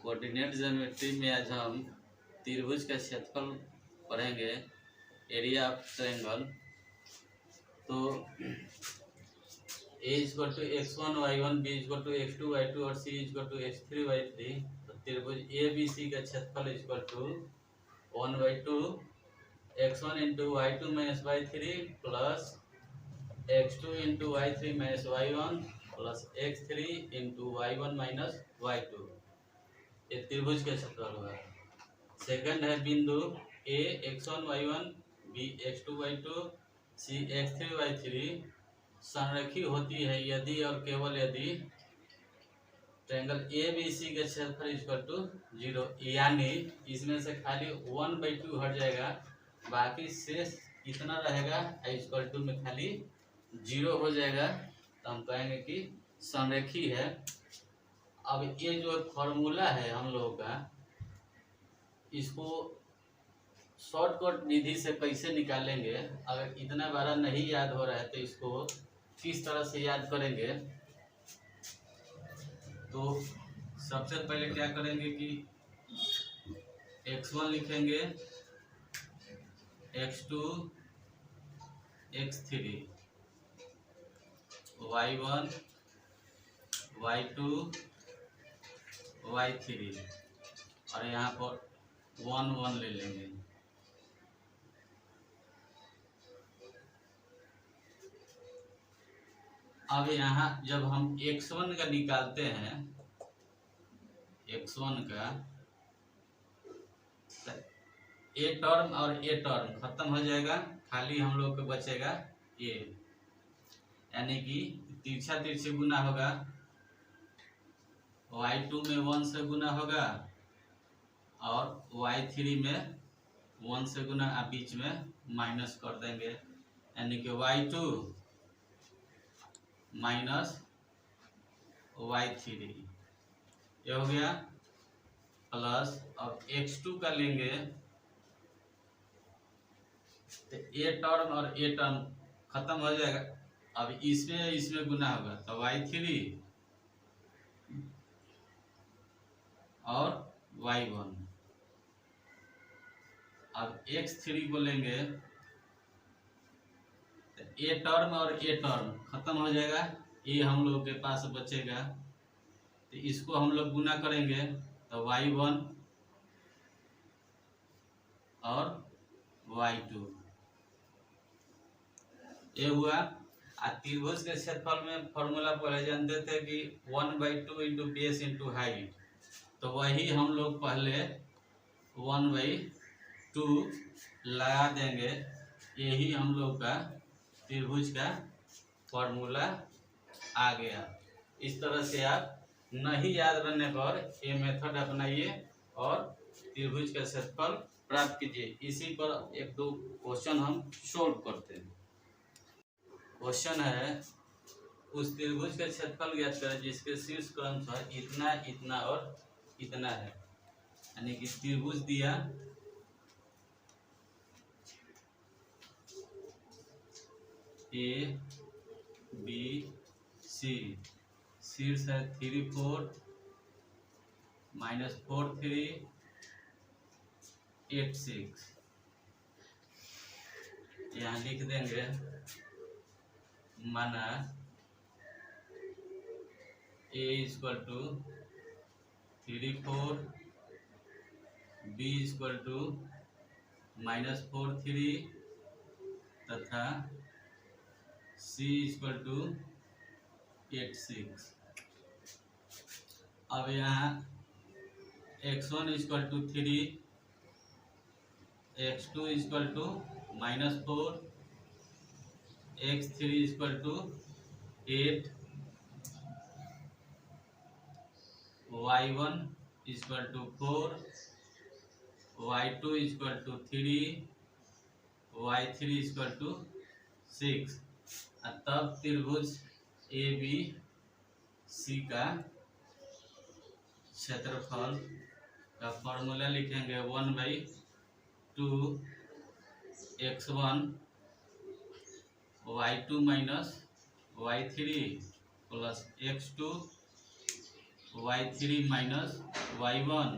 Coordinate geometry में आज हम त्रिभुज का क्षेत्रफल पढ़ेंगे, एरिया ऑफ ट्रायंगल। तो a equal to x1 y1, b equal to x2 y2 और c equal to x3 y3। तो त्रिभुज ए बी सी का क्षेत्रफल equal to 1/2 x1 into y2 minus y3 plus x2 into y3 minus y1 plus x3 into y1 minus y2। ये त्रिभुज का क्षेत्रफल हुआ। सेकंड है बिंदु ए x1 y1, b x2 y2, c x3 y3 संरेखी होती है यदि और केवल यदि ट्रायंगल ए बी सी का क्षेत्रफल इक्वल टू 0, यानी इसमें से खाली 1/2 हट जाएगा, बाकी शेष कितना रहेगा इक्वल टू में खाली 0 हो जाएगा। तो हम कहेंगे कि संरेखी है। अब ये जो फॉर्मूला है हम लोगों का, इसको शॉर्टकट विधि से कैसे निकालेंगे, अगर इतना बार नहीं याद हो रहा है तो इसको किस तरह से याद करेंगे। तो सबसे पहले क्या करेंगे कि x1 लिखेंगे, x2 x3, y1 y2 y3 और यहाँ पर 1 1 ले लेंगे। अब यहाँ जब हम x1 का निकालते हैं, x1 का ए टर्म और ए टर्म खत्म हो जाएगा, खाली हम लोग को बचेगा ए, यानी कि तिरछा तिरछे गुना होगा, y2 में 1 से गुना होगा और y3 में 1 से गुना, बीच में माइनस कर देंगे, यानी कि y2 माइनस y3 ये हो गया। प्लस अब x2 का लेंगे तो ए टर्म और ए टर्म खत्म हो जाएगा, अब इसमें गुना होगा तो y3 और y1। अब x3 को लेंगे तो ए टर्म और ए टर्म खत्म हो जाएगा, ये हम लोग के पास बचेगा, तो इसको हम लोग गुना करेंगे तो y1 और y2 ये हुआ। त्रिभुज के क्षेत्रफल में फॉर्मूला पहले जानते थे कि 1/2 इंटू बेस इंटू हाइट, तो वही हम लोग पहले 1/2 लगा देंगे, यही हम लोग का त्रिभुज का फॉर्मूला आ गया। इस तरह से आप नहीं याद रहने पर ये मेथड अपनाइए और त्रिभुज का क्षेत्रफल प्राप्त कीजिए। इसी पर एक दो क्वेश्चन हम सोल्व करते हैं। क्वेश्चन है, उस त्रिभुज का क्षेत्रफल ज्ञात करें जिसके शीर्ष क्रमशः इतना इतना और इतना है, यानी कि त्रिभुज दिया ए बी सी, शीर्ष है 3 4 -4 3 8 6, यहाँ लिख देंगे। माना A equal to 3 4, B equal to -4 3 तथा सी इक्वल टू 8 6। अब यहाँ x1 equal to 3, x2 equal to -4, x3 equal to 8, y1 equal to 4, y2 equal to 3, y3 equal to 6। तब त्रिभुज ए बी सी का क्षेत्रफल का फॉर्मूला लिखेंगे 1/2 x1 y2 minus y3 plus x2 y3 minus y1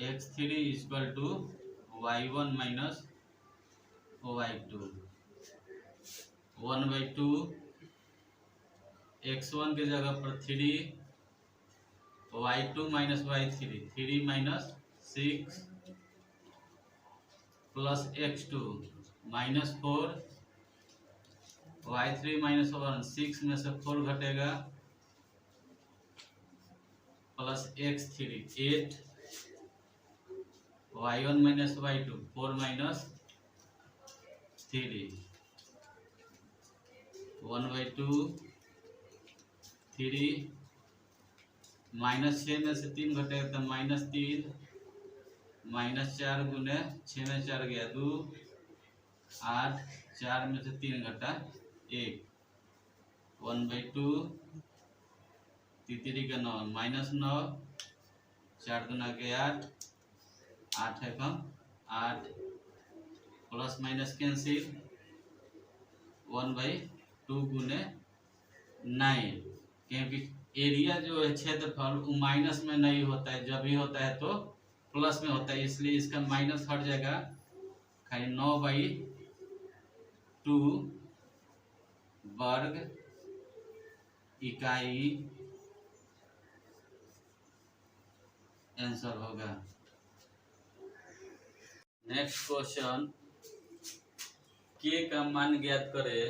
x3 equal to y1 minus y2 1/2 x1 के जगह पर 3 y2 minus y3 3 minus 6 plus x2 minus 4 y3 minus 1 6 में से 4 घटेगा plus x3 8 y1 minus y2 4 minus 3 1/2 3 minus 6 में से 3 घटेगा तो माइनस 3 माइनस 4 गुने 6 में 4 गया 2 8 4 में से 3 घटा 1 1/2 3 का 9 माइनस 9 4 गुना के 8 8 है कम 8 प्लस माइनस कैंसिल 1/2 गुने 9 क्योंकि एरिया जो है क्षेत्रफल वो माइनस में नहीं होता है, जब भी होता है तो प्लस में होता है, इसलिए इसका माइनस हट जाएगा। खाली 9/2 वर्ग इकाई आंसर होगा। नेक्स्ट क्वेश्चन, के का मान ज्ञात करें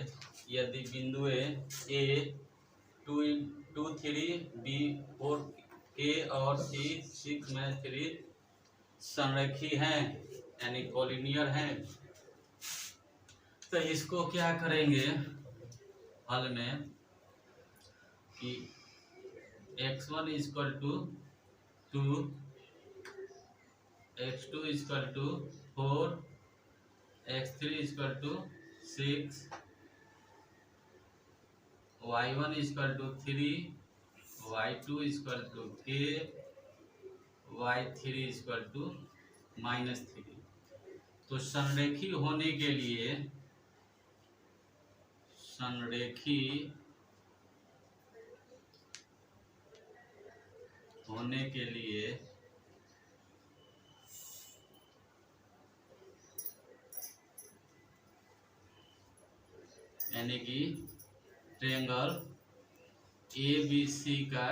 यदि बिंदु ए 2 3 बी 4 के और सी 6 में 3 संरेखी हैं यानी कोलिनियर हैं। तो इसको क्या करेंगे हल में कि x1 equal to 2 x2 equal to 4 x3 equal to 6 y1 equal to 3 y2 equal to k y3 equal to -3। तो संरेखी होने के लिए यानी कि ट्रायंगल ABC का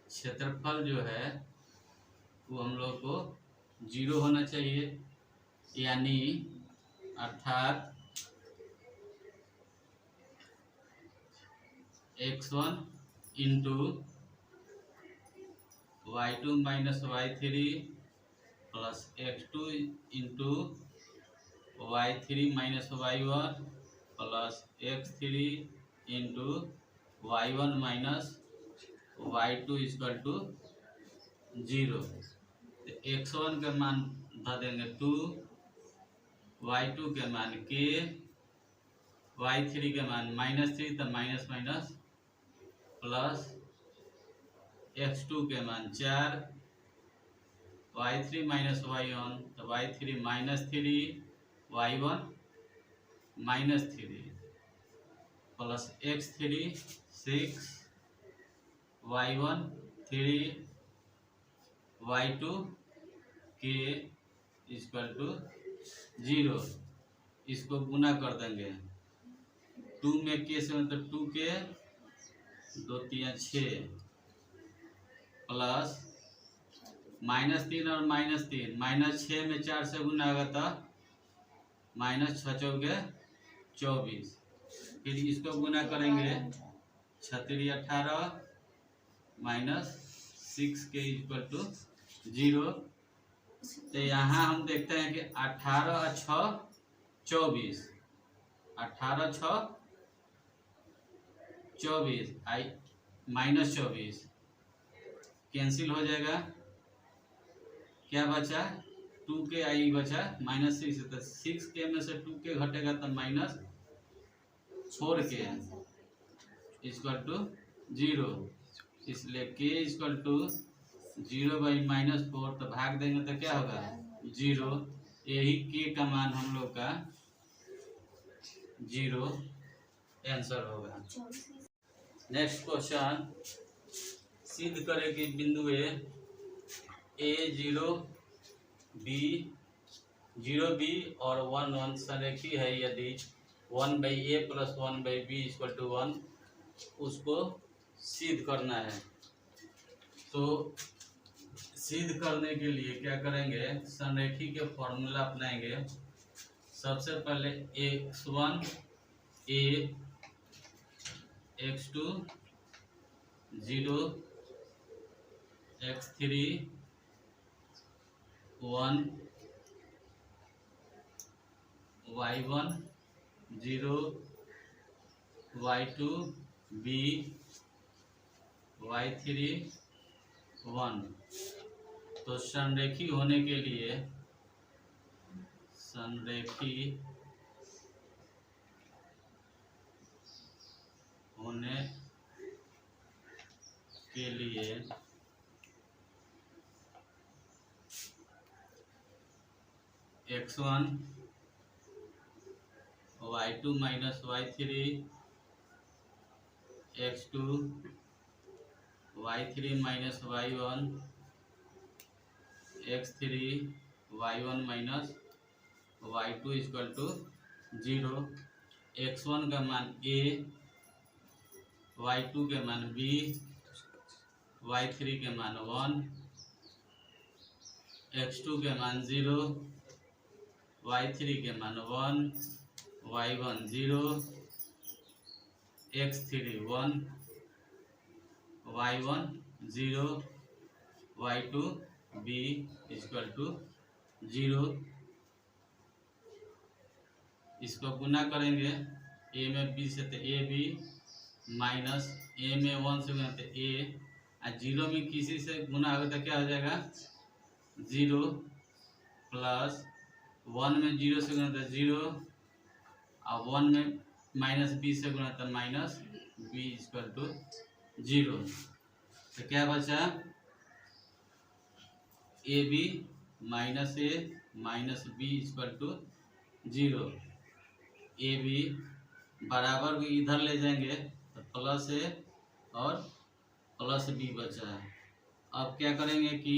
क्षेत्रफल जो है वो हम लोग को 0 होना चाहिए, यानी अर्थात x1 into y2 minus y3 plus x2 into y3 minus y1 plus x3 into y1 minus y2 equal to 0। x1 के मान धर देंगे 2, y2 के मान k, y3 के मान -3 तो माइनस माइनस प्लस x2 के मान 4, y3 माइनस y1 तो y3 -3 y1 -3 plus x3 6 y1 3 y2 k equal to 0। इसको गुना कर देंगे 2 में k से मतलब 2 के 2 3 6 प्लस -3 और -3 -6 में 4 से गुना होगा तो -6 चौके 24। फिर इसको गुना करेंगे 6 18 -6 के इक्वल टू 0। तो यहाँ हम देखते हैं कि 18 और 6 24 18 6 24 आई -24 कैंसिल हो जाएगा। क्या बचा 2k आई बचा -6 तो 6k में से 2k घटेगा तो -4k इक्वल टू 0। इसलिए k इक्वल टू 0/-4 तो भाग देंगे तो क्या होगा 0। यही k का मान हम लोग का 0 आंसर होगा। नेक्स्ट क्वेश्चन, सिद्ध करें कि बिंदु ए 0 बी और 1 1 संरेखी है यदि 1/a + 1/b = 1, उसको सिद्ध करना है। तो सिद्ध करने के लिए क्या करेंगे, संरेखी के फॉर्मूला अपनाएंगे। सबसे पहले x1 a x2 0 x3 1 y1 0 y2 b y3 1। तो संरेखी होने के लिए x1 y2 - y3 x2 y3 - y1 x3 y1 - y2 = 0। x1 का मान a, y2 के मान b, y3 के मान 1, x2 के मान 0, y3 के मान 1, y1 0, x3 1, y1 0, y2 b = 0। इसको गुना करेंगे, a में b से तो a b माइनस a में 1 से गुना तो a, और 0 में किसी से गुना होगा तो क्या हो जाएगा 0, प्लस 1 में 0 से गुना तो 0, और 1 में -b से गुना तो -b = 0। तो क्या बचा ab - a - b = 0। ab बराबर को इधर ले जाएंगे तो प्लस a और प्लस b बचा है। अब क्या करेंगे कि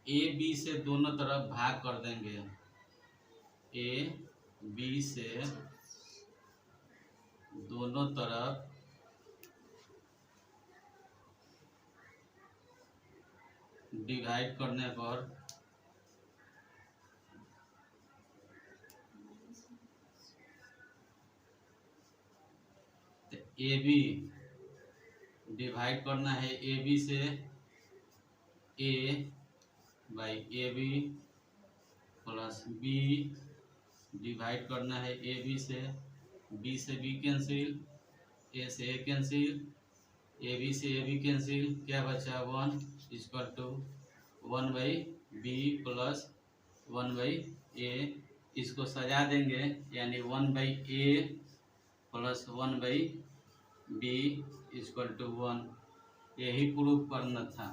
a b से दोनों तरफ भाग कर देंगे, a b से दोनों तरफ डिवाइड करने पर ए बी डिवाइड करना है, ए बी से a by A B plus b divide करना है ए बी से b कैंसिल, a से a कैंसिल, ए बी से a b कैंसिल, क्या बचा 1 = 1/b प्लस 1/a। इसको सजा देंगे, यानी 1/a प्लस 1/b = 1। यही प्रूफ करना था।